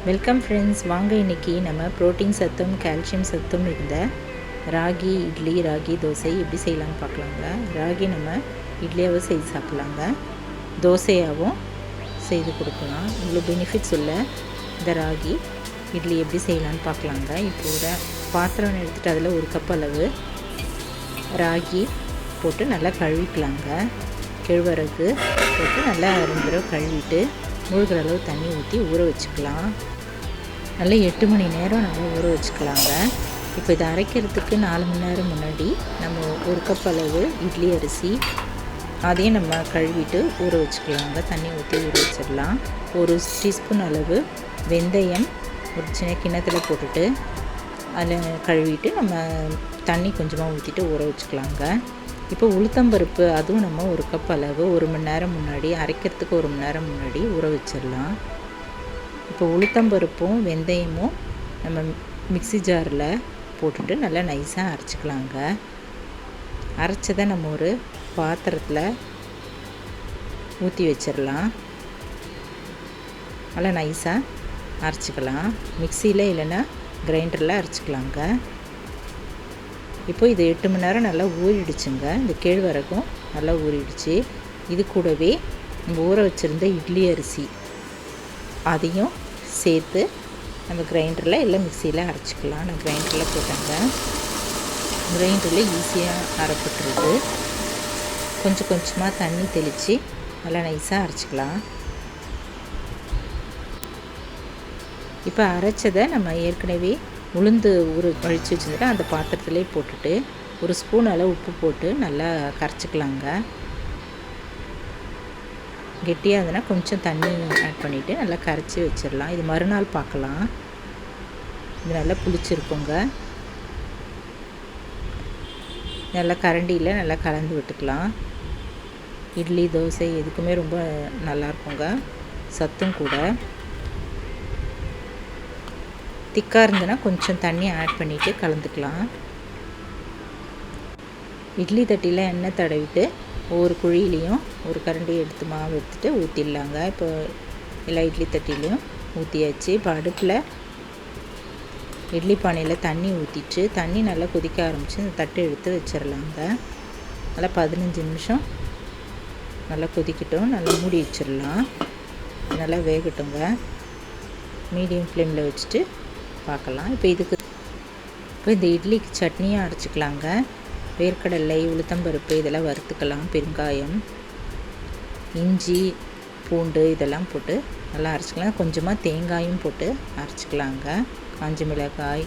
Welcome friends. வாங்க இன்றைக்கி நம்ம ப்ரோட்டீன் சத்தும் கால்சியம் சத்தும் இருந்த ராகி இட்லி, ராகி தோசை எப்படி செய்யலாம்னு பார்க்கலாங்க. ராகி நம்ம இட்லியாகவும் செய்து சாப்பிட்லாங்க, தோசையாகவும் செய்து கொடுக்கலாம். இவ்வளோ பெனிஃபிட்ஸ் உள்ள இந்த ராகி இட்லி எப்படி செய்யலான்னு பார்க்கலாங்க. இப்போ ஒரு பாத்திரம் எடுத்துகிட்டு அதில் ஒரு கப் அளவு ராகி போட்டு நல்லா கழுவிக்கலாங்க. கேழ்வரகு போட்டு நல்லா 2 தடவை கழுவிட்டு முழுகிற அளவு தண்ணி ஊற்றி ஊற வச்சுக்கலாம். நல்லா 8 மணி நேரம் நல்லா ஊற வச்சுக்கலாங்க. இப்போ இதை அரைக்கிறதுக்கு 4 மணி நேரம் முன்னாடி நம்ம ஒரு கப் அளவு இட்லி அரிசி அதையும் நம்ம கழுவிட்டு ஊற வச்சுக்கலாங்க. தண்ணி ஊற்றி ஊற வச்சிடலாம். ஒரு டீஸ்பூன் அளவு வெந்தயம் ஒரு சின்ன கிண்ணத்தில் போட்டுட்டு அதில் கழுவிட்டு நம்ம தண்ணி கொஞ்சமாக ஊற்றிட்டு ஊற வச்சுக்கலாங்க. இப்போ உளுத்தம்பருப்பு அதுவும் நம்ம ஒரு கப் அளவு 1 மணி நேரம் முன்னாடி, அரைக்கிறதுக்கு 1 மணி நேரம் முன்னாடி ஊற வச்சிடலாம். இப்போ உளுத்தம்பருப்பும் வெந்தயமும் நம்ம மிக்ஸி ஜாரில் போட்டுட்டு நல்லா நைஸாக அரைச்சிக்கலாங்க. அரைச்சதை நம்ம ஒரு பாத்திரத்தில் ஊற்றி வச்சிடலாம். நல்லா நைஸாக அரைச்சிக்கலாம். மிக்சியில் இல்லைன்னா கிரைண்டரில் அரைச்சிக்கலாங்க. இப்போ இது 8 மணி நேரம் நல்லா ஊறிடுச்சுங்க. இந்த கேழ்வரகும் நல்லா ஊறிடுச்சு. இது கூடவே நம்ம ஊற வச்சுருந்த இட்லி அரிசி அதையும் சேர்த்து நம்ம கிரைண்டரில் இல்லை மிக்சியில் அரைச்சிக்கலாம். நான் கிரைண்டரில் போட்டாங்க. கிரைண்டரில் ஈஸியாக அரைப்பட்டுருது. கொஞ்சம் கொஞ்சமாக தண்ணி தெளித்து நல்லா நைஸாக அரைச்சிக்கலாம். இப்போ அரைச்சதை நம்ம ஏற்கனவே உளுந்து வழித்து வச்சுருந்தா அந்த பாத்திரத்திலே போட்டுட்டு ஒரு ஸ்பூன் அளவு உப்பு போட்டு நல்லா கரைச்சிக்கலாங்க. கெட்டியாக இருந்ததுன்னா கொஞ்சம் தண்ணி ஆட் பண்ணிவிட்டு நல்லா கரைச்சி வச்சிடலாம். இது மறுநாள் பார்க்கலாம். இது நல்லா புளிச்சிருக்குங்க. நல்லா கரண்டியில் நல்லா கலந்து விட்டுக்கலாம். இட்லி தோசை எதுக்குமே ரொம்ப நல்லாயிருக்குங்க, சத்தும் கூட. திக்காக இருந்ததுன்னா கொஞ்சம் தண்ணி ஆட் பண்ணிவிட்டு கலந்துக்கலாம். இட்லி தட்டியில் எண்ணெய் தடவிட்டு ஒவ்வொரு குழியிலையும் ஒரு கரண்டி எடுத்து மாவு எடுத்துகிட்டு ஊற்றிடலாங்க. இப்போ எல்லா இட்லி தட்டிலையும் ஊற்றியாச்சு. இப்போ அடுப்பில் இட்லி பானையில் தண்ணி ஊற்றிட்டு தண்ணி நல்லா கொதிக்க ஆரம்பித்து இந்த தட்டு எடுத்து வச்சிடலாங்க. நல்லா 15 நிமிஷம் நல்லா கொதிக்கட்டும். நல்லா மூடி வச்சிடலாம். நல்லா வேகட்டுங்க. மீடியம் ஃப்ளேமில் வச்சுட்டு பார்க்கலாம். இப்போ இந்த இட்லிக்கு சட்னியாக அரைச்சிக்கலாங்க. வேர்க்கடலை, உளுத்தம்பருப்பு இதெல்லாம் வறுத்துக்கலாம். பெருங்காயம், இஞ்சி, பூண்டு இதெல்லாம் போட்டு நல்லா அரைச்சிக்கலாம். கொஞ்சமாக தேங்காயும் போட்டு அரைச்சிக்கலாங்க. காஞ்ச மிளகாய்,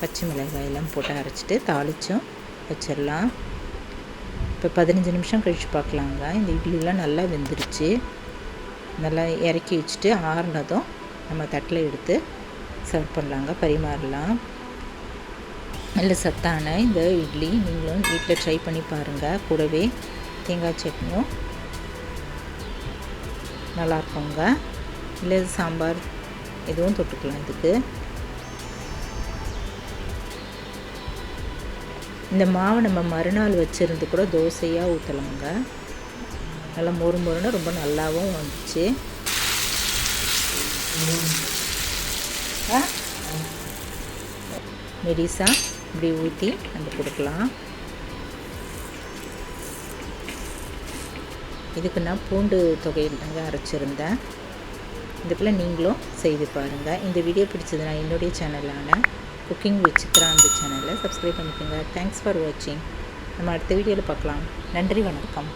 பச்சை மிளகாய் எல்லாம் போட்டு அரைச்சிட்டு தாளிச்சும் வச்சிடலாம். இப்போ 15 நிமிஷம் கழித்து பார்க்கலாங்க. இந்த இட்லிலாம் நல்லா வெந்துருச்சு. நல்லா இறக்கி வச்சுட்டு ஆறுனதும் நம்ம தட்டில் எடுத்து சர்வ் பண்ணலாங்க, பரிமாறலாம். நல்ல சத்தான இந்த இட்லி நீங்களும் வீட்டில் ட்ரை பண்ணி பாருங்கள். கூடவே தேங்காய் சட்னியும் நல்லாயிருக்குங்க. இல்லை சாம்பார் எதுவும் தொட்டுக்கலாம். இதுக்கு இந்த மாவை நம்ம மறுநாள் வச்சுருந்து கூட தோசையாக ஊற்றலாங்க. நல்லா மொறு மொறுன்னு ரொம்ப நல்லாவும் வந்துச்சு. மெடிசா இப்படி ஊற்றி நம்ம கொடுக்கலாம். இதுக்கு நான் பூண்டு தொகையில் தாங்க அரைச்சிருந்தேன். இதுக்குள்ள நீங்களும் செய்து பாருங்கள். இந்த வீடியோ பிடிச்சதுன்னா என்னுடைய சேனலான குக்கிங் வித் சித்ரா அந்த சேனலை சப்ஸ்கிரைப் பண்ணிக்கோங்க. தேங்க்ஸ் ஃபார் வாட்சிங். நம்ம அடுத்த வீடியோவில் பார்க்கலாம். நன்றி, வணக்கம்.